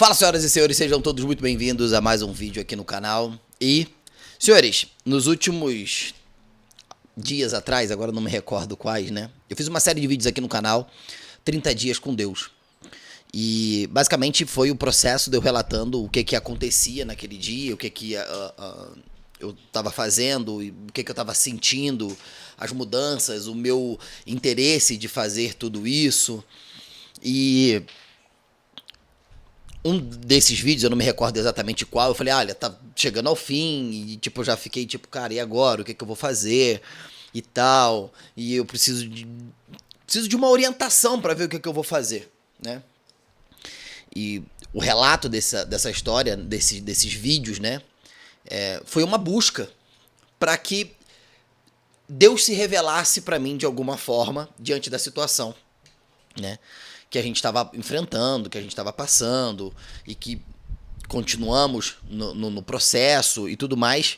Fala, senhoras e senhores, sejam todos muito bem-vindos a mais um vídeo aqui no canal. E, senhores, nos últimos dias atrás, agora não me recordo quais, né? Eu fiz uma série de vídeos aqui no canal, 30 dias com Deus. E, basicamente, foi o processo de eu relatando o que acontecia naquele dia, o que eu estava fazendo, o que eu estava sentindo, as mudanças, o meu interesse de fazer tudo isso. E um desses vídeos, eu não me recordo exatamente qual, eu falei, olha, tá chegando ao fim, e tipo, eu já fiquei tipo, cara, e agora? O que eu vou fazer? E tal, e eu preciso de uma orientação para ver o que eu vou fazer, né? E o relato dessa história, desses vídeos, né, foi uma busca para que Deus se revelasse para mim de alguma forma diante da situação, né, que a gente estava enfrentando, que a gente estava passando e que continuamos no processo e tudo mais.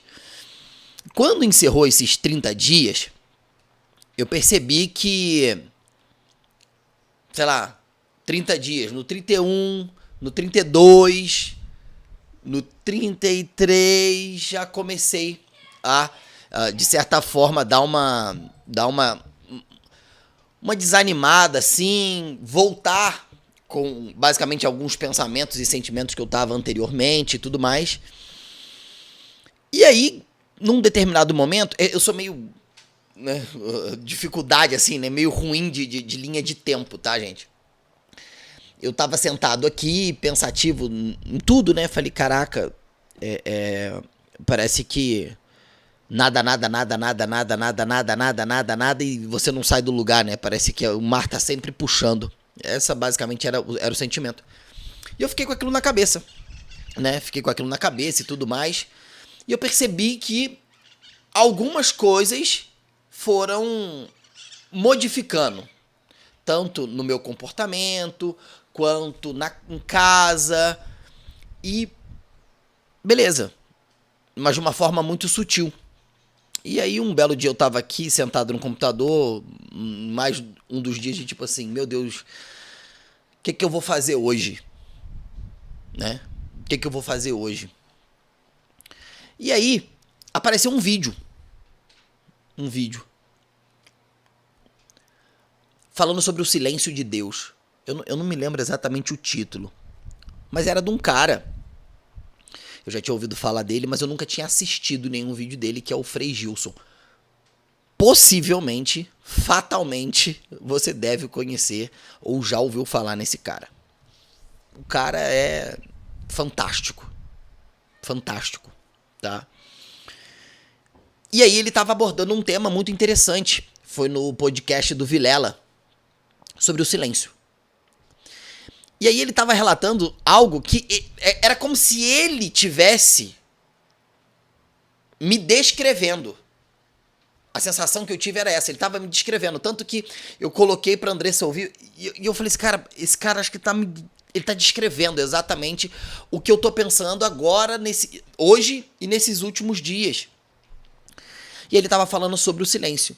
Quando encerrou esses 30 dias, eu percebi que, sei lá, 30 dias, no 31, no 32, no 33, já comecei a de certa forma, dar uma desanimada, assim, voltar com, basicamente, alguns pensamentos e sentimentos que eu tava anteriormente e tudo mais. E aí, num determinado momento, eu sou meio, né, dificuldade, assim, né, meio ruim de linha de tempo, tá, gente? Eu tava sentado aqui, pensativo em tudo, né, falei, caraca, parece que nada, e você não sai do lugar, né? Parece que o mar tá sempre puxando. Essa basicamente era o sentimento. E eu fiquei com aquilo na cabeça, né? Fiquei com aquilo na cabeça e tudo mais. E eu percebi que algumas coisas foram modificando. Tanto no meu comportamento, quanto em casa. E beleza. Mas de uma forma muito sutil. E aí um belo dia eu tava aqui sentado no computador, mais um dos dias de tipo assim, meu Deus, o que eu vou fazer hoje? Né? O que eu vou fazer hoje? E aí apareceu um vídeo falando sobre o silêncio de Deus. Eu não me lembro exatamente o título, mas era de um cara. Eu já tinha ouvido falar dele, mas eu nunca tinha assistido nenhum vídeo dele, que é o Frei Gilson. Possivelmente, fatalmente, você deve conhecer ou já ouviu falar nesse cara. O cara é fantástico. Fantástico, tá? E aí ele estava abordando um tema muito interessante. Foi no podcast do Vilela, sobre o silêncio. E aí ele estava relatando algo que era como se ele tivesse me descrevendo. A sensação que eu tive era essa, ele estava me descrevendo. Tanto que eu coloquei pra Andressa ouvir e eu falei, esse cara acho que ele tá descrevendo exatamente o que eu tô pensando agora, hoje e nesses últimos dias. E ele estava falando sobre o silêncio.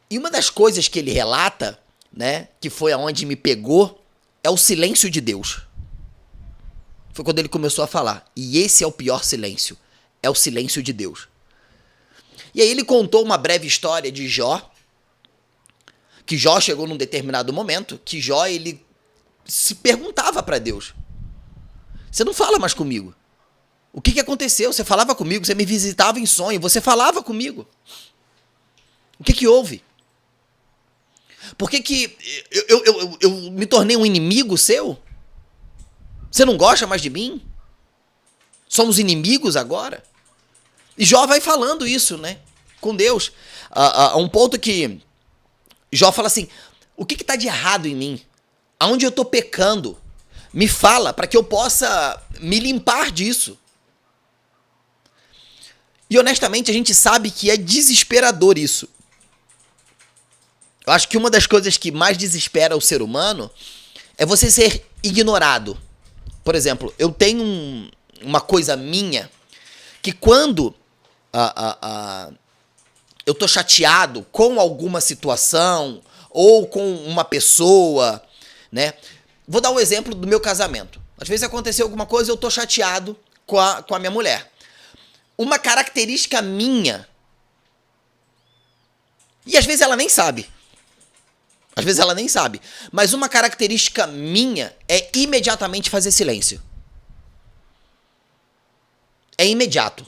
E uma das coisas que ele relata, né, que foi aonde me pegou, é o silêncio de Deus. Foi quando ele começou a falar. E esse é o pior silêncio. É o silêncio de Deus. E aí ele contou uma breve história de Jó. Que Jó chegou num determinado momento. Que Jó, ele se perguntava para Deus. Você não fala mais comigo. O que aconteceu? Você falava comigo, você me visitava em sonho. Você falava comigo. O que houve? Por que eu me tornei um inimigo seu? Você não gosta mais de mim? Somos inimigos agora? E Jó vai falando isso, né? Com Deus. A um ponto que Jó fala assim, o que tá de errado em mim? Aonde eu tô pecando? Me fala para que eu possa me limpar disso. E honestamente a gente sabe que é desesperador isso. Eu acho que uma das coisas que mais desespera o ser humano é você ser ignorado. Por exemplo, eu tenho uma coisa minha que quando eu tô chateado com alguma situação ou com uma pessoa, né? Vou dar um exemplo do meu casamento. Às vezes aconteceu alguma coisa e eu tô chateado com a minha mulher. Uma característica minha, e às vezes ela nem sabe. Às vezes ela nem sabe. Mas uma característica minha é imediatamente fazer silêncio. É imediato.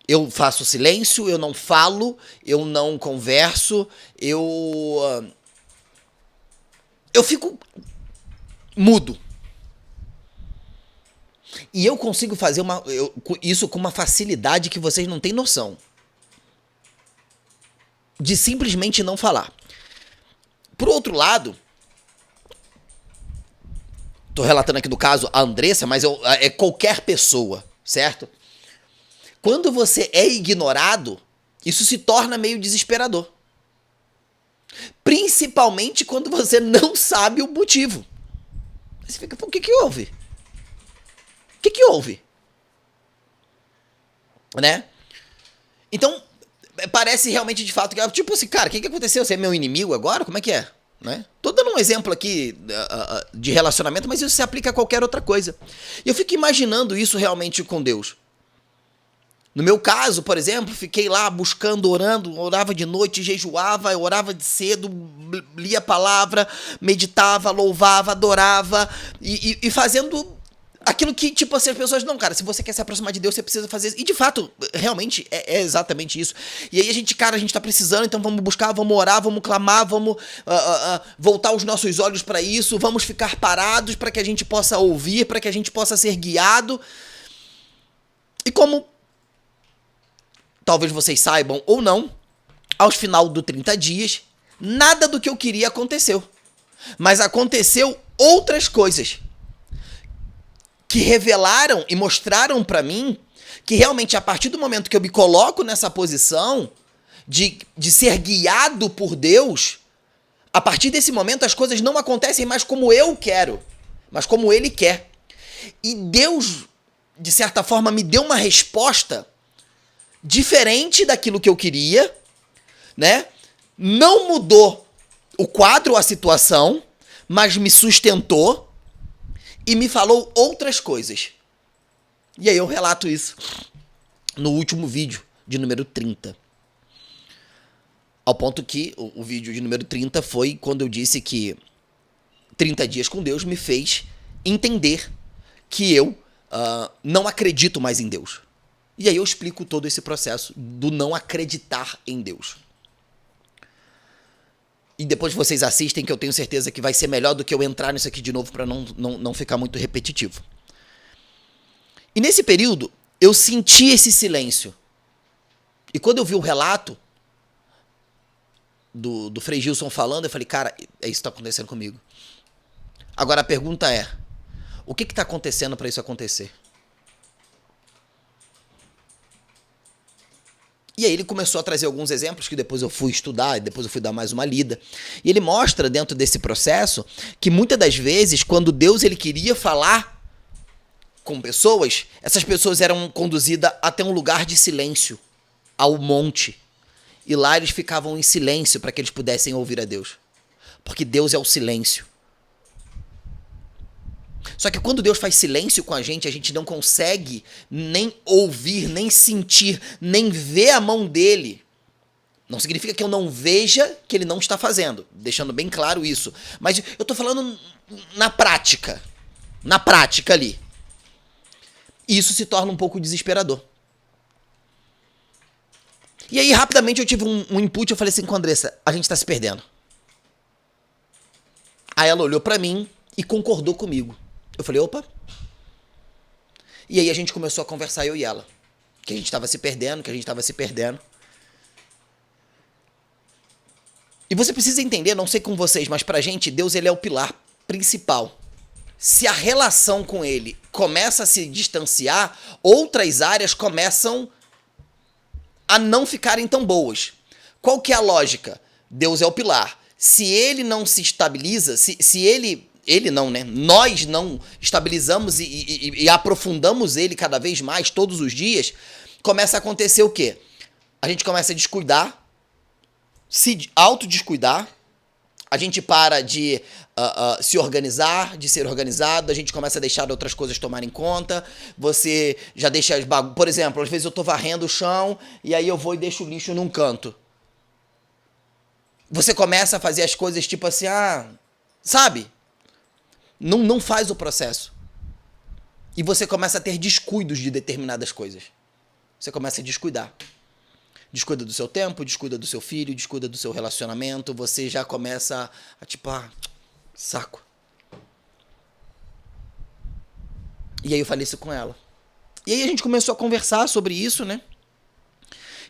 Eu faço silêncio, eu não falo, eu não converso, eu fico mudo. E eu consigo fazer isso com uma facilidade que vocês não têm noção. De simplesmente não falar. Por outro lado, tô relatando aqui do caso a Andressa, mas é qualquer pessoa, certo? Quando você é ignorado, isso se torna meio desesperador. Principalmente quando você não sabe o motivo. Você fica, o que houve? O que houve? Né? Então, parece realmente de fato que, tipo assim, cara, o que aconteceu? Você é meu inimigo agora? Como é que é? Né? Tô dando um exemplo aqui de relacionamento, mas isso se aplica a qualquer outra coisa. E eu fico imaginando isso realmente com Deus. No meu caso, por exemplo, fiquei lá buscando, orando, orava de noite, jejuava, orava de cedo, lia a palavra, meditava, louvava, adorava e fazendo aquilo que, tipo assim, as pessoas, não, cara, se você quer se aproximar de Deus, você precisa fazer isso. E de fato, realmente, é exatamente isso. E aí a gente tá precisando, então vamos buscar, vamos orar, vamos clamar, vamos voltar os nossos olhos para isso, vamos ficar parados para que a gente possa ouvir, para que a gente possa ser guiado. E como talvez vocês saibam ou não, aos final dos 30 dias, nada do que eu queria aconteceu. Mas aconteceu outras coisas que revelaram e mostraram pra mim que realmente a partir do momento que eu me coloco nessa posição de ser guiado por Deus, a partir desse momento as coisas não acontecem mais como eu quero, mas como Ele quer. E Deus, de certa forma, me deu uma resposta diferente daquilo que eu queria, né? Não mudou o quadro, a situação, mas me sustentou e me falou outras coisas. E aí eu relato isso no último vídeo, de número 30. Ao ponto que o vídeo de número 30 foi quando eu disse que 30 dias com Deus me fez entender que eu não acredito mais em Deus. E aí eu explico todo esse processo do não acreditar em Deus. E depois vocês assistem, que eu tenho certeza que vai ser melhor do que eu entrar nisso aqui de novo para não ficar muito repetitivo. E nesse período, eu senti esse silêncio. E quando eu vi o relato do Frei Gilson falando, eu falei, cara, é isso que tá acontecendo comigo. Agora a pergunta é, o que tá acontecendo para isso acontecer? E aí ele começou a trazer alguns exemplos que depois eu fui estudar, e depois eu fui dar mais uma lida. E ele mostra dentro desse processo que muitas das vezes, quando Deus ele queria falar com pessoas, essas pessoas eram conduzidas até um lugar de silêncio, ao monte. E lá eles ficavam em silêncio para que eles pudessem ouvir a Deus. Porque Deus é o silêncio. Só que quando Deus faz silêncio com a gente não consegue nem ouvir, nem sentir, nem ver a mão dele. Não significa que eu não veja que ele não está fazendo, deixando bem claro isso. Mas eu tô falando na prática ali. E isso se torna um pouco desesperador. E aí, rapidamente, eu tive um input, eu falei assim com a Andressa, a gente tá se perdendo. Aí ela olhou pra mim e concordou comigo. Eu falei, opa. E aí a gente começou a conversar, eu e ela. Que a gente tava se perdendo. E você precisa entender, não sei com vocês, mas pra gente, Deus ele é o pilar principal. Se a relação com ele começa a se distanciar, outras áreas começam a não ficarem tão boas. Qual que é a lógica? Deus é o pilar. Se ele não se estabiliza, se ele não, né? Nós não estabilizamos e aprofundamos ele cada vez mais, todos os dias, começa a acontecer o quê? A gente começa a descuidar, se autodescuidar, A gente para de se organizar, de ser organizado, a gente começa a deixar outras coisas tomarem conta, você já deixa as bagunças. Por exemplo, às vezes eu tô varrendo o chão e aí eu vou e deixo o lixo num canto. Você começa a fazer as coisas tipo assim, sabe? Não faz o processo. E você começa a ter descuidos de determinadas coisas. Você começa a descuidar. Descuida do seu tempo, descuida do seu filho, descuida do seu relacionamento. Você já começa a tipo, saco. E aí eu falei isso com ela. E aí a gente começou a conversar sobre isso, né?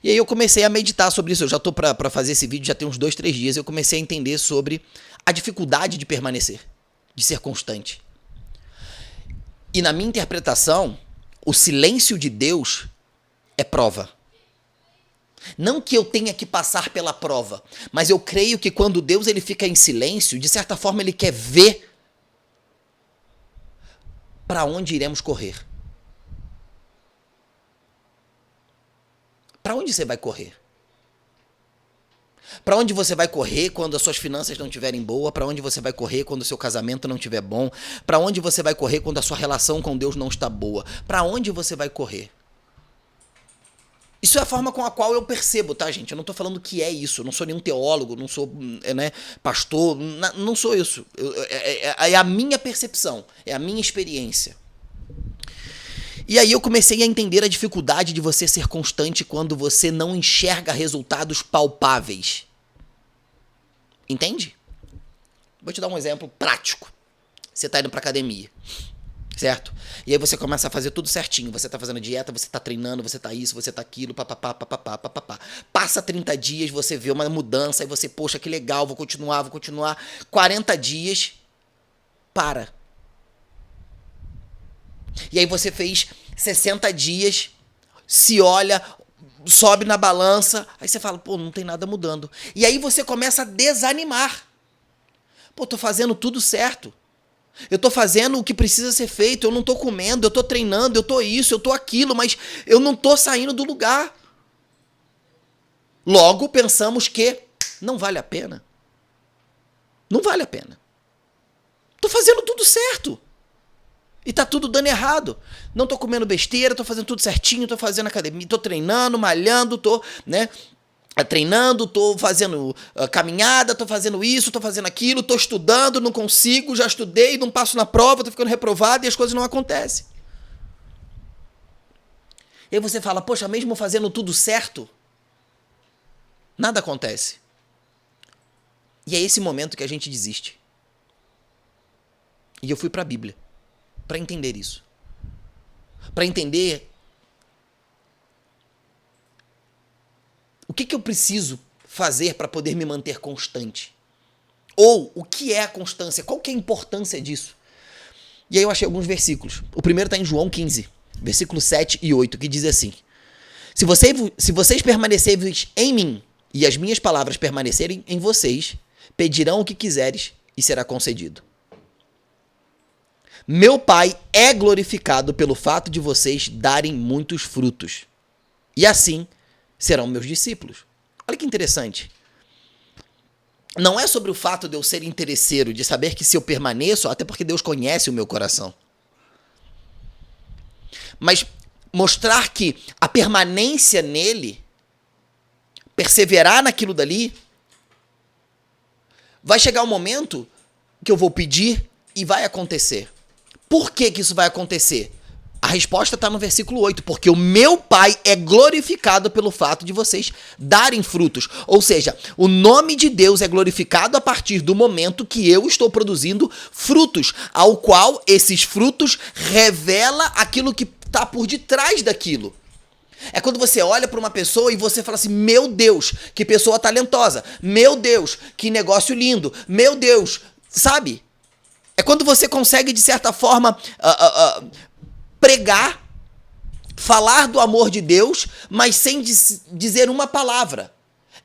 E aí eu comecei a meditar sobre isso. Eu já tô pra fazer esse vídeo, já tem uns 2-3 dias. Eu comecei a entender sobre a dificuldade de permanecer, de ser constante. E na minha interpretação, o silêncio de Deus é prova. Não que eu tenha que passar pela prova, mas eu creio que quando Deus ele fica em silêncio, de certa forma ele quer ver para onde iremos correr. Para onde você vai correr? Para onde você vai correr quando as suas finanças não estiverem boas? Para onde você vai correr quando o seu casamento não estiver bom? Para onde você vai correr quando a sua relação com Deus não está boa? Para onde você vai correr? Isso é a forma com a qual eu percebo, tá, gente? Eu não tô falando que é isso. Eu não sou nenhum teólogo, não sou, pastor, não sou isso. É a minha percepção, é a minha experiência. E aí eu comecei a entender a dificuldade de você ser constante quando você não enxerga resultados palpáveis. Entende? Vou te dar um exemplo prático. Você tá indo pra academia, certo? E aí você começa a fazer tudo certinho. Você tá fazendo dieta, você tá treinando, você tá isso, você tá aquilo, papapá, papapá, papapá. Passa 30 dias, você vê uma mudança, aí você, poxa, que legal, vou continuar. 40 dias, para. E aí você fez 60 dias, se olha, sobe na balança, aí você fala, pô, não tem nada mudando. E aí você começa a desanimar. Pô, tô fazendo tudo certo. Eu tô fazendo o que precisa ser feito, eu não tô comendo, eu tô treinando, eu tô isso, eu tô aquilo, mas eu não tô saindo do lugar. Logo pensamos que não vale a pena. Não vale a pena. Tô fazendo tudo certo. E tá tudo dando errado. Não tô comendo besteira, tô fazendo tudo certinho, tô fazendo academia, tô treinando, malhando, tô, treinando, tô fazendo caminhada, tô fazendo isso, tô fazendo aquilo, tô estudando, não consigo, já estudei, não passo na prova, tô ficando reprovado e as coisas não acontecem. E aí você fala, poxa, mesmo fazendo tudo certo, nada acontece. E é esse momento que a gente desiste. E eu fui pra Bíblia para entender isso. Para entender o que eu preciso fazer para poder me manter constante. Ou o que é a constância, qual que é a importância disso. E aí eu achei alguns versículos. O primeiro está em João 15, versículos 7 e 8, que diz assim: se vocês permanecerem em mim e as minhas palavras permanecerem em vocês, pedirão o que quiseres e será concedido. Meu Pai é glorificado pelo fato de vocês darem muitos frutos. E assim serão meus discípulos. Olha que interessante. Não é sobre o fato de eu ser interesseiro, de saber que se eu permaneço, até porque Deus conhece o meu coração. Mas mostrar que a permanência nele, perseverar naquilo dali, vai chegar um momento que eu vou pedir e vai acontecer. Por que isso vai acontecer? A resposta está no versículo 8, porque o meu Pai é glorificado pelo fato de vocês darem frutos. Ou seja, o nome de Deus é glorificado a partir do momento que eu estou produzindo frutos, ao qual esses frutos revela aquilo que está por detrás daquilo. É quando você olha para uma pessoa e você fala assim, meu Deus, que pessoa talentosa, meu Deus, que negócio lindo, meu Deus, sabe? É quando você consegue, de certa forma, pregar, falar do amor de Deus, mas sem dizer uma palavra.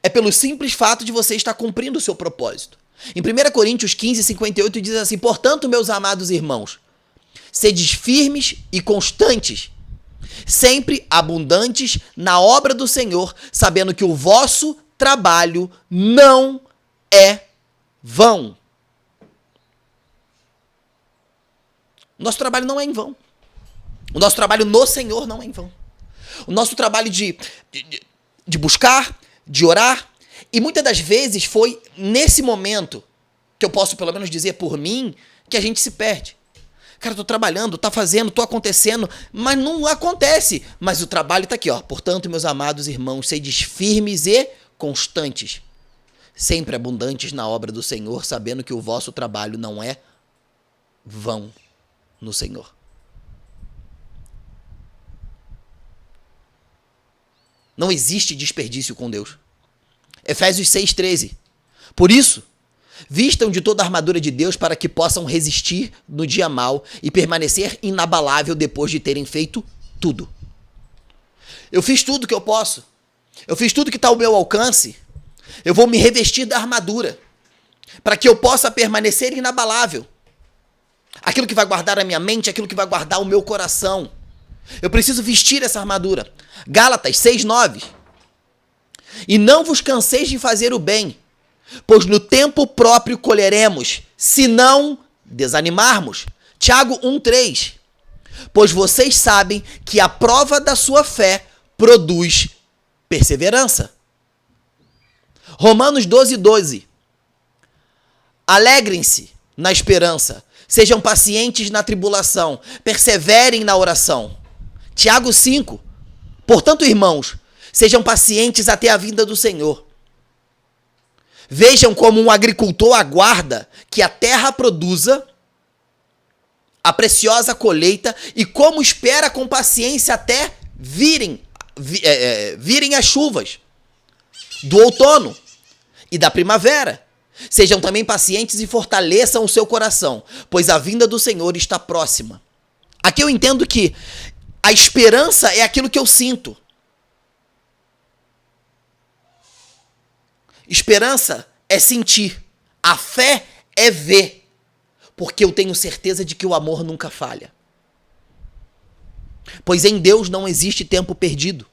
É pelo simples fato de você estar cumprindo o seu propósito. Em 1 Coríntios 15, 58 diz assim: portanto, meus amados irmãos, sedes firmes e constantes, sempre abundantes na obra do Senhor, sabendo que o vosso trabalho não é vão. O nosso trabalho não é em vão. O nosso trabalho no Senhor não é em vão. O nosso trabalho de buscar, de orar, e muitas das vezes foi nesse momento, que eu posso pelo menos dizer por mim, que a gente se perde. Cara, tô trabalhando, tá fazendo, tô acontecendo, mas não acontece. Mas o trabalho tá aqui, ó. Portanto, meus amados irmãos, sedes firmes e constantes, sempre abundantes na obra do Senhor, sabendo que o vosso trabalho não é vão no Senhor. Não existe desperdício com Deus. Efésios 6,13. Por isso, vistam de toda a armadura de Deus para que possam resistir no dia mau e permanecer inabalável depois de terem feito tudo. Eu fiz tudo que eu posso. Eu fiz tudo que está ao meu alcance. Eu vou me revestir da armadura para que eu possa permanecer inabalável. Aquilo que vai guardar a minha mente, aquilo que vai guardar o meu coração. Eu preciso vestir essa armadura. Gálatas 6,9. E não vos canseis de fazer o bem, pois no tempo próprio colheremos, se não desanimarmos. Tiago 1,3. Pois vocês sabem que a prova da sua fé produz perseverança. Romanos 12,12. Alegrem-se na esperança, sejam pacientes na tribulação, perseverem na oração. Tiago 5. Portanto, irmãos, sejam pacientes até a vinda do Senhor. Vejam como um agricultor aguarda que a terra produza a preciosa colheita e como espera com paciência até virem as chuvas do outono e da primavera. Sejam também pacientes e fortaleçam o seu coração, pois a vinda do Senhor está próxima. Aqui eu entendo que a esperança é aquilo que eu sinto. Esperança é sentir. A fé é ver. Porque eu tenho certeza de que o amor nunca falha. Pois em Deus não existe tempo perdido.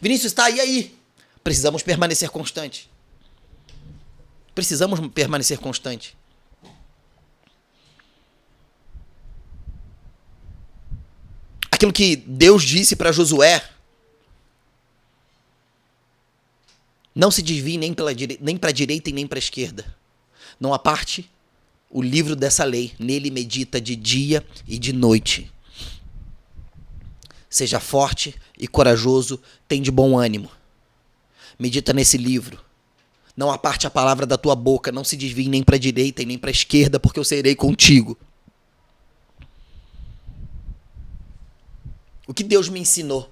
Vinícius, tá, e aí? Precisamos permanecer constante. Precisamos permanecer constante. Aquilo que Deus disse para Josué: não se desvie nem para a direita e nem para a esquerda. Não aparte o livro dessa lei. Nele medita de dia e de noite. Seja forte e corajoso, tem de bom ânimo. Medita nesse livro. Não aparte a palavra da tua boca. Não se desvie nem para a direita e nem para a esquerda, porque eu serei contigo. O que Deus me ensinou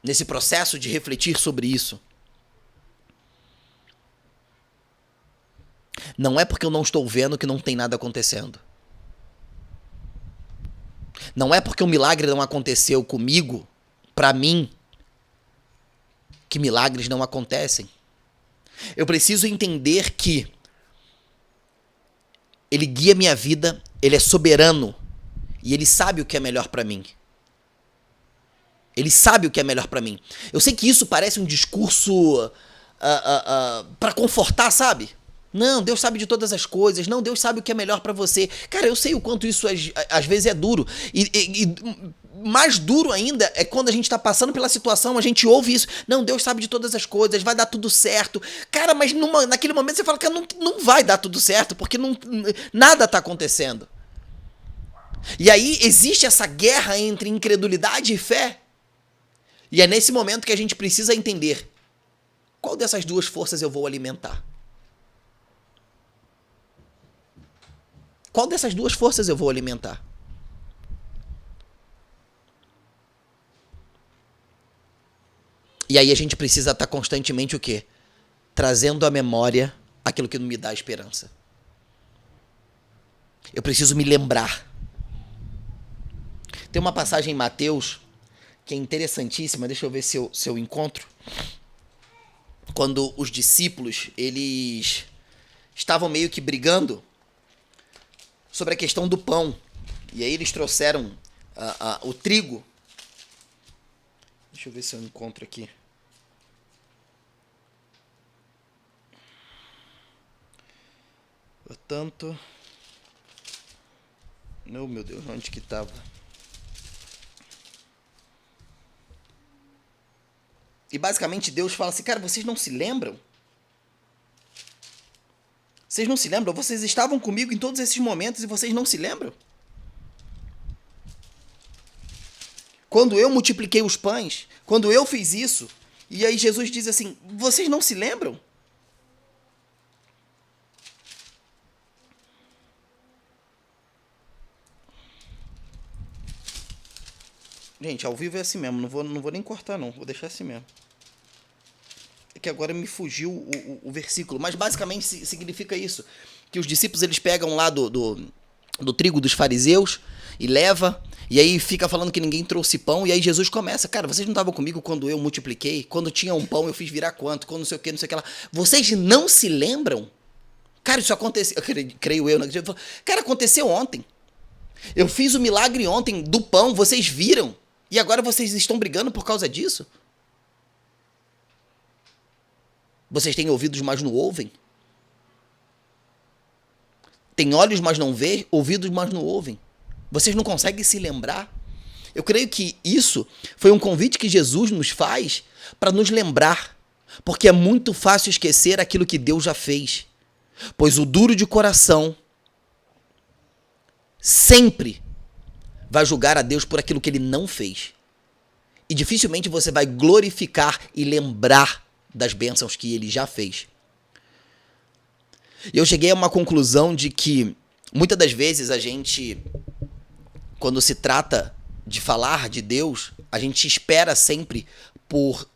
nesse processo de refletir sobre isso? Não é porque eu não estou vendo que não tem nada acontecendo. Não é porque o milagre não aconteceu comigo, pra mim, que milagres não acontecem. Eu preciso entender que Ele guia minha vida, Ele é soberano e Ele sabe o que é melhor pra mim. Ele sabe o que é melhor pra mim. Eu sei que isso parece um discurso pra confortar, sabe? Não, Deus sabe de todas as coisas. Não, Deus sabe o que é melhor pra você. Cara, eu sei o quanto isso às vezes é duro. E mais duro ainda é quando a gente tá passando pela situação, a gente ouve isso. Não, Deus sabe de todas as coisas, vai dar tudo certo. Cara, mas naquele momento você fala que não vai dar tudo certo, porque nada tá acontecendo. E aí existe essa guerra entre incredulidade e fé. E é nesse momento que a gente precisa entender qual dessas duas forças eu vou alimentar. Qual dessas duas forças eu vou alimentar? E aí a gente precisa estar constantemente o quê? Trazendo à memória aquilo que me dá esperança. Eu preciso me lembrar. Tem uma passagem em Mateus que é interessantíssima, deixa eu ver se eu encontro. Quando os discípulos, eles estavam meio que brigando sobre a questão do pão. E aí eles trouxeram o trigo. Deixa eu ver se eu encontro aqui. Portanto... Oh, meu Deus, onde que estava? E basicamente Deus fala assim, cara, vocês não se lembram? Vocês não se lembram? Vocês estavam comigo em todos esses momentos e vocês não se lembram? Quando eu multipliquei os pães, quando eu fiz isso, e aí Jesus diz assim, vocês não se lembram? Gente, ao vivo é assim mesmo, não vou nem cortar não, vou deixar assim mesmo. É que agora me fugiu o versículo, mas basicamente significa isso, que os discípulos eles pegam lá do trigo dos fariseus e leva, e aí fica falando que ninguém trouxe pão, e aí Jesus começa, cara, vocês não estavam comigo quando eu multipliquei? Quando tinha um pão eu fiz virar quanto? Quando não sei o que lá. Vocês não se lembram? Cara, isso aconteceu, creio eu, né? Cara, aconteceu ontem. Eu fiz o milagre ontem do pão, vocês viram? E agora vocês estão brigando por causa disso? Vocês têm ouvidos, mas não ouvem? Tem olhos, mas não vê, ouvidos, mas não ouvem. Vocês não conseguem se lembrar? Eu creio que isso foi um convite que Jesus nos faz para nos lembrar. Porque é muito fácil esquecer aquilo que Deus já fez. Pois o duro de coração sempre vai julgar a Deus por aquilo que ele não fez. E dificilmente você vai glorificar e lembrar das bênçãos que ele já fez. Eu cheguei a uma conclusão de que muitas das vezes a gente, quando se trata de falar de Deus, a gente espera sempre por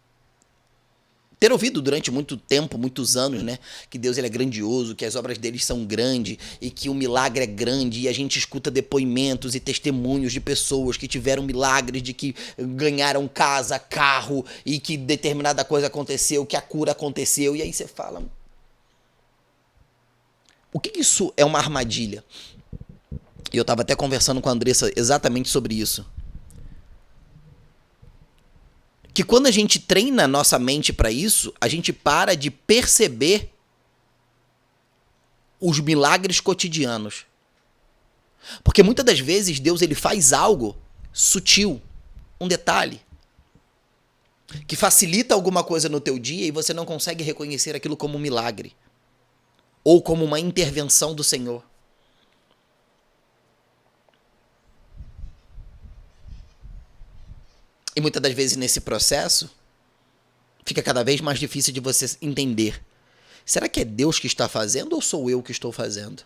ter ouvido durante muito tempo, muitos anos, né, que Deus ele é grandioso, que as obras dele são grandes e que o milagre é grande, e a gente escuta depoimentos e testemunhos de pessoas que tiveram milagres, de que ganharam casa, carro, e que determinada coisa aconteceu, que a cura aconteceu, e aí você fala, o que isso é uma armadilha? E eu estava até conversando com a Andressa exatamente sobre isso. Que quando a gente treina a nossa mente para isso, a gente para de perceber os milagres cotidianos. Porque muitas das vezes Deus ele faz algo sutil, um detalhe, que facilita alguma coisa no teu dia e você não consegue reconhecer aquilo como um milagre ou como uma intervenção do Senhor. E muitas das vezes nesse processo, fica cada vez mais difícil de você entender. Será que é Deus que está fazendo ou sou eu que estou fazendo?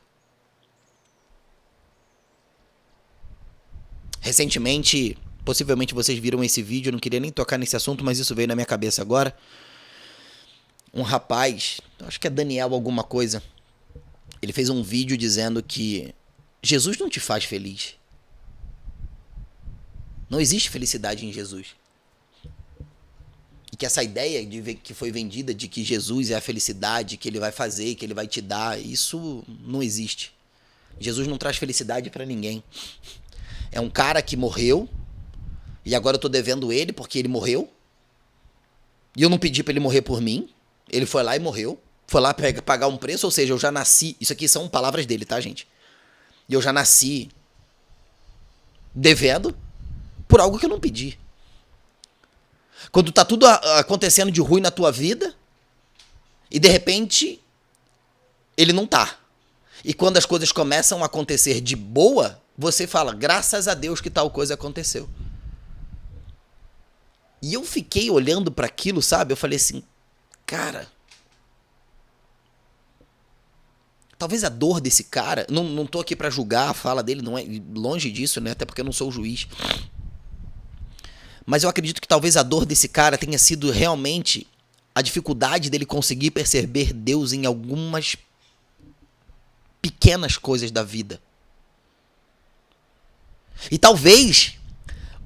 Recentemente, possivelmente vocês viram esse vídeo, eu não queria nem tocar nesse assunto, mas isso veio na minha cabeça agora. Um rapaz, acho que é Daniel alguma coisa, ele fez um vídeo dizendo que Jesus não te faz feliz. Não existe felicidade em Jesus. E que essa ideia que foi vendida de que Jesus é a felicidade, que ele vai fazer, que ele vai te dar, isso não existe. Jesus não traz felicidade pra ninguém. É um cara que morreu, e agora eu tô devendo ele porque ele morreu. E eu não pedi pra ele morrer por mim. Ele foi lá e morreu. Foi lá pagar um preço, ou seja, eu já nasci. Isso aqui são palavras dele, tá, gente? E eu já nasci devendo por algo que eu não pedi. Quando tá tudo acontecendo de ruim na tua vida, e de repente, ele não tá. E quando as coisas começam a acontecer de boa, você fala, graças a Deus que tal coisa aconteceu. E eu fiquei olhando para aquilo, sabe? Eu falei assim, cara, talvez a dor desse cara, não tô aqui para julgar a fala dele, não é longe disso, né? Até porque eu não sou o juiz. Mas eu acredito que talvez a dor desse cara tenha sido realmente a dificuldade dele conseguir perceber Deus em algumas pequenas coisas da vida. E talvez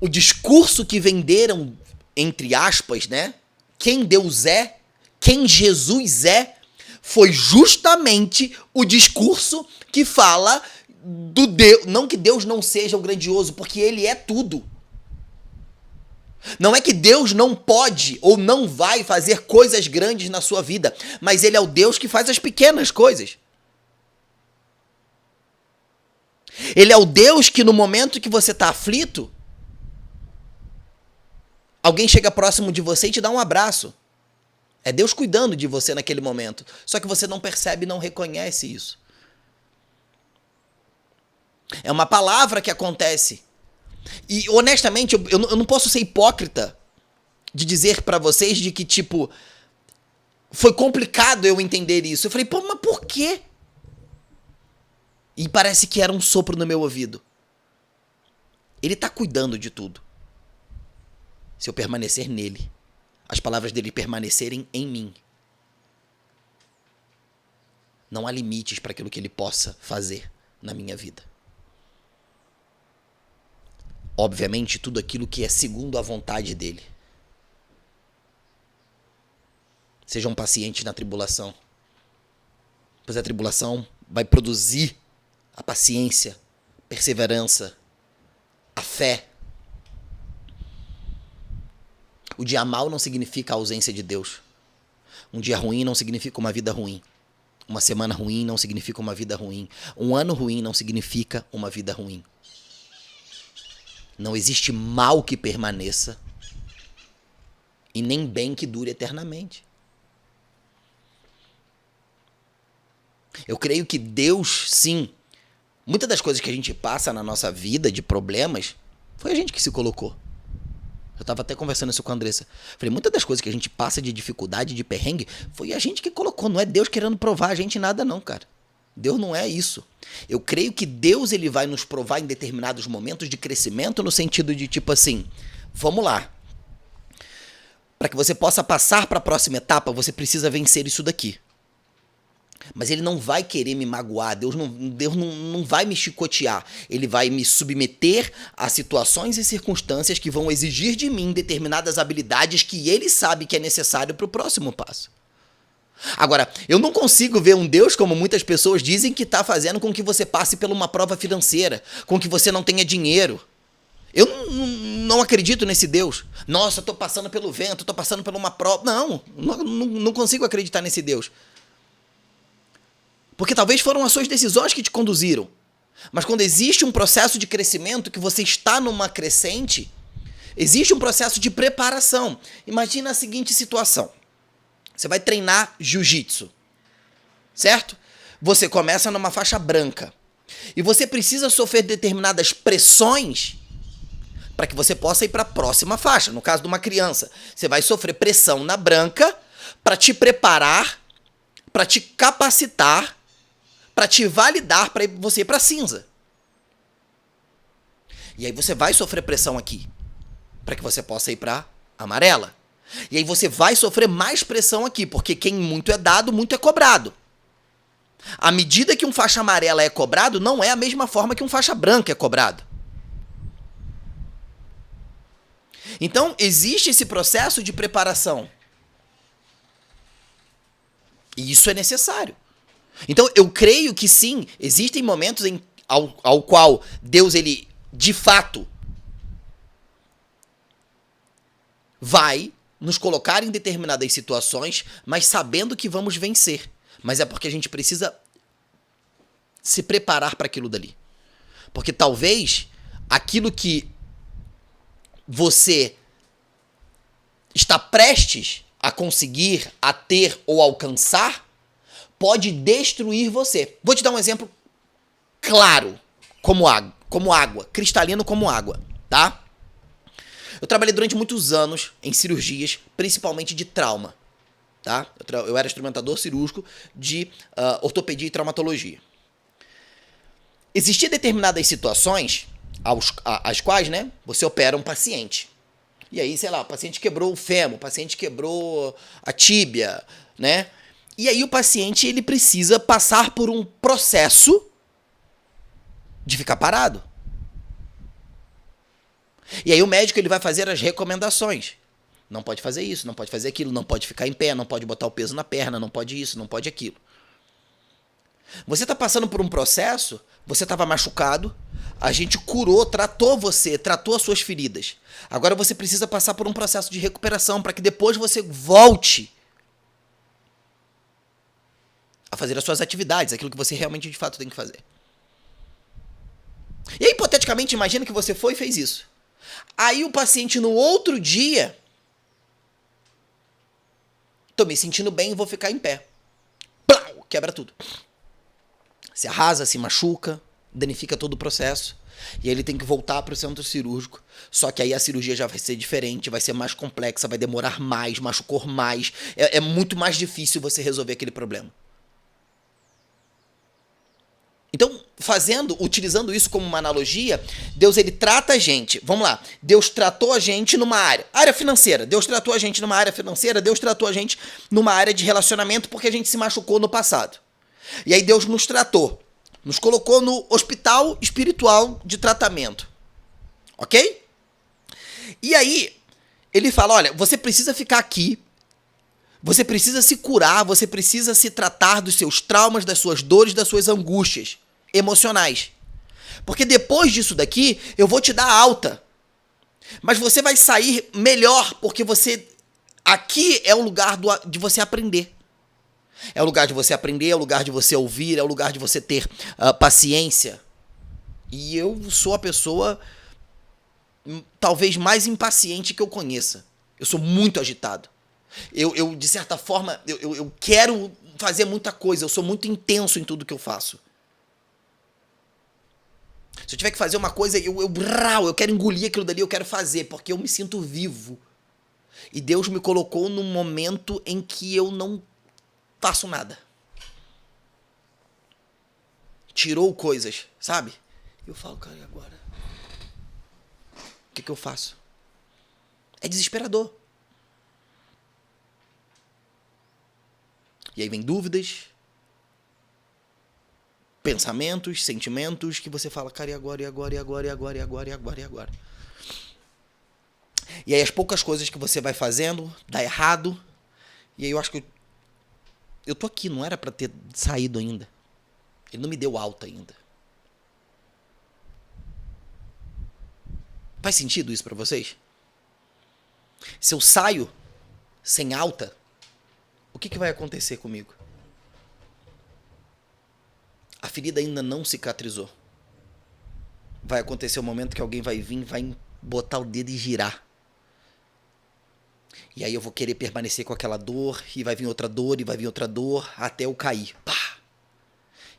o discurso que venderam, entre aspas, né? Quem Deus é, quem Jesus é, foi justamente o discurso que fala do Deus. Não que Deus não seja o grandioso, porque ele é tudo. Não é que Deus não pode ou não vai fazer coisas grandes na sua vida, mas ele é o Deus que faz as pequenas coisas. Ele é o Deus que no momento que você está aflito, alguém chega próximo de você e te dá um abraço. É Deus cuidando de você naquele momento. Só que você não percebe e não reconhece isso. É uma palavra que acontece. E honestamente, eu não posso ser hipócrita de dizer pra vocês de que, tipo, foi complicado eu entender isso. Eu falei, pô, mas por quê? E parece que era um sopro no meu ouvido. Ele tá cuidando de tudo. Se eu permanecer nele, as palavras dele permanecerem em mim, não há limites para aquilo que ele possa fazer na minha vida. Obviamente, tudo aquilo que é segundo a vontade dele. Sejam pacientes na tribulação, pois a tribulação vai produzir a paciência, perseverança, a fé. O dia mau não significa a ausência de Deus. Um dia ruim não significa uma vida ruim. Uma semana ruim não significa uma vida ruim. Um ano ruim não significa uma vida ruim. Não existe mal que permaneça e nem bem que dure eternamente. Eu creio que Deus, sim, muitas das coisas que a gente passa na nossa vida de problemas, foi a gente que se colocou. Eu tava até conversando isso com a Andressa. Falei, muitas das coisas que a gente passa de dificuldade, de perrengue, foi a gente que colocou. Não é Deus querendo provar a gente nada não, cara. Deus não é isso. Eu creio que Deus ele vai nos provar em determinados momentos de crescimento no sentido de tipo assim, vamos lá. Para que você possa passar para a próxima etapa, você precisa vencer isso daqui. Mas ele não vai querer me magoar, Deus não vai me chicotear. Ele vai me submeter a situações e circunstâncias que vão exigir de mim determinadas habilidades que ele sabe que é necessário para o próximo passo. Agora, eu não consigo ver um Deus, como muitas pessoas dizem, que está fazendo com que você passe por uma prova financeira, com que você não tenha dinheiro. Eu não acredito nesse Deus. Nossa, estou passando pelo vento, estou passando por uma prova. Não consigo acreditar nesse Deus. Porque talvez foram as suas decisões que te conduziram. Mas quando existe um processo de crescimento, que você está numa crescente, existe um processo de preparação. Imagina a seguinte situação. Você vai treinar jiu-jitsu, certo? Você começa numa faixa branca. E você precisa sofrer determinadas pressões para que você possa ir para a próxima faixa. No caso de uma criança, você vai sofrer pressão na branca para te preparar, para te capacitar, para te validar para você ir para cinza. E aí você vai sofrer pressão aqui, para que você possa ir para amarela. E aí você vai sofrer mais pressão aqui, porque quem muito é dado, muito é cobrado. À medida que um faixa amarela é cobrado, não é a mesma forma que um faixa branca é cobrado. Então, existe esse processo de preparação. E isso é necessário. Então, eu creio que sim, existem momentos ao qual Deus, ele, de fato, vai nos colocar em determinadas situações, mas sabendo que vamos vencer. Mas é porque a gente precisa se preparar para aquilo dali. Porque talvez aquilo que você está prestes a conseguir, a ter ou alcançar, pode destruir você. Vou te dar um exemplo claro, como água, cristalino como água, tá? Eu trabalhei durante muitos anos em cirurgias, principalmente de trauma, tá? Eu era instrumentador cirúrgico de ortopedia e traumatologia. Existiam determinadas situações às quais, né, você opera um paciente. E aí, sei lá, o paciente quebrou o fêmur, o paciente quebrou a tíbia, né? E aí o paciente, ele precisa passar por um processo de ficar parado. E aí o médico, ele vai fazer as recomendações. Não pode fazer isso, não pode fazer aquilo, não pode ficar em pé, não pode botar o peso na perna, não pode isso, não pode aquilo. Você está passando por um processo, você estava machucado, a gente curou, tratou você, tratou as suas feridas. Agora você precisa passar por um processo de recuperação para que depois você volte a fazer as suas atividades, aquilo que você realmente de fato tem que fazer. E aí, hipoteticamente, imagina que você foi e fez isso. Aí o paciente no outro dia, tô me sentindo bem e vou ficar em pé. Plau, quebra tudo. Se arrasa, se machuca, danifica todo o processo. E aí ele tem que voltar para o centro cirúrgico. Só que aí a cirurgia já vai ser diferente, vai ser mais complexa, vai demorar mais, machucou mais. É muito mais difícil você resolver aquele problema. Então, utilizando isso como uma analogia, Deus ele trata a gente. Vamos lá. Deus tratou a gente numa área financeira. Deus tratou a gente numa área financeira, Deus tratou a gente numa área de relacionamento porque a gente se machucou no passado. E aí Deus nos tratou. Nos colocou no hospital espiritual de tratamento. OK? E aí, ele fala, olha, você precisa ficar aqui. Você precisa se curar, você precisa se tratar dos seus traumas, das suas dores, das suas angústias emocionais. Porque depois disso daqui, eu vou te dar alta. Mas você vai sair melhor, porque você... Aqui é o lugar de você aprender. É o lugar de você aprender, é o lugar de você ouvir, é o lugar de você ter paciência. E eu sou a pessoa talvez mais impaciente que eu conheça. Eu sou muito agitado. Eu de certa forma, eu quero fazer muita coisa, eu sou muito intenso em tudo que eu faço. Se eu tiver que fazer uma coisa, eu quero engolir aquilo dali, eu quero fazer, porque eu me sinto vivo. E Deus me colocou num momento em que eu não faço nada. Tirou coisas, sabe? Eu falo, cara, e agora? O que eu faço? É desesperador. E aí vem dúvidas, pensamentos, sentimentos, que você fala, cara, e agora, e agora, e agora, e agora, e agora, e agora, e agora? E aí as poucas coisas que você vai fazendo, dá errado. E aí eu acho que eu tô aqui, não era pra ter saído ainda. Ele não me deu alta ainda. Faz sentido isso pra vocês? Se eu saio sem alta, o que vai acontecer comigo? A ferida ainda não cicatrizou. Vai acontecer o momento que alguém vai vir, vai botar o dedo e girar. E aí eu vou querer permanecer com aquela dor, e vai vir outra dor, e vai vir outra dor, até eu cair. Pá!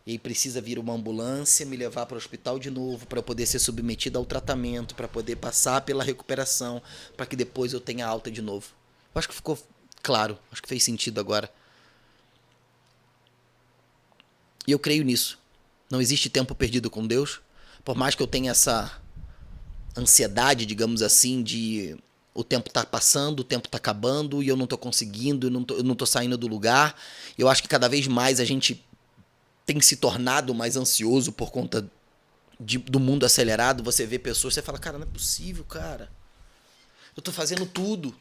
E aí precisa vir uma ambulância, me levar para o hospital de novo, para eu poder ser submetido ao tratamento, para poder passar pela recuperação, para que depois eu tenha alta de novo. Eu acho que ficou claro, acho que fez sentido agora. E eu creio nisso. Não existe tempo perdido com Deus. Por mais que eu tenha essa ansiedade, digamos assim, de o tempo tá passando, o tempo tá acabando e eu não tô conseguindo, eu não tô saindo do lugar. Eu acho que cada vez mais a gente tem se tornado mais ansioso por conta do mundo acelerado. Você vê pessoas, você fala, cara, não é possível, cara. Eu tô fazendo tudo.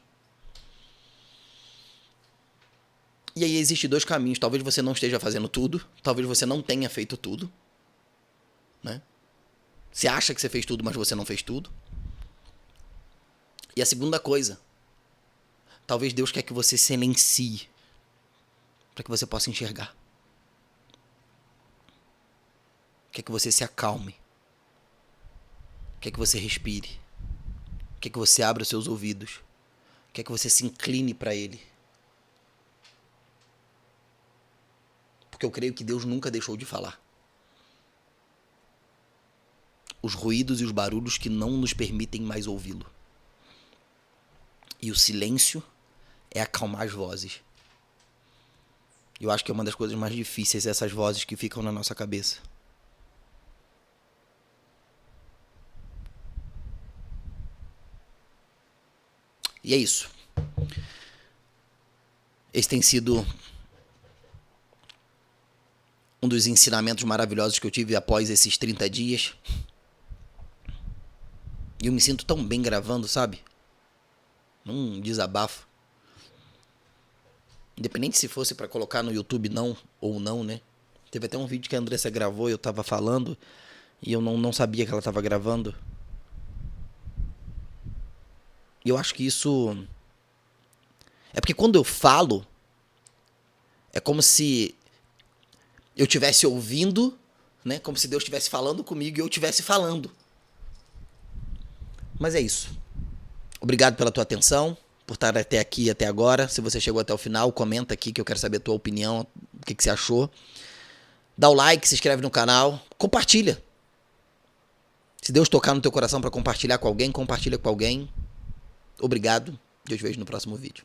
E aí existem dois caminhos. Talvez você não esteja fazendo tudo. Talvez você não tenha feito tudo. Né? Você acha que você fez tudo, mas você não fez tudo. E a segunda coisa. Talvez Deus quer que você silencie. Para que você possa enxergar. Quer que você se acalme. Quer que você respire. Quer que você abra os seus ouvidos. Quer que você se incline para Ele. Porque eu creio que Deus nunca deixou de falar. Os ruídos e os barulhos que não nos permitem mais ouvi-lo. E o silêncio é acalmar as vozes. Eu acho que é uma das coisas mais difíceis, essas vozes que ficam na nossa cabeça. E é isso. Esse tem sido um dos ensinamentos maravilhosos que eu tive após esses 30 dias. E eu me sinto tão bem gravando, sabe? Num desabafo. Independente se fosse pra colocar no YouTube não ou não, né? Teve até um vídeo que a Andressa gravou e eu tava falando e eu não sabia que ela tava gravando. E eu acho que isso... É porque quando eu falo, é como se eu estivesse ouvindo né? Como se Deus estivesse falando comigo e eu estivesse falando. Mas é isso. Obrigado pela tua atenção, por estar até aqui, até agora. Se você chegou até o final, comenta aqui que eu quero saber a tua opinião, o que você achou. Dá o like, se inscreve no canal, compartilha. Se Deus tocar no teu coração para compartilhar com alguém, compartilha com alguém. Obrigado e eu te vejo no próximo vídeo.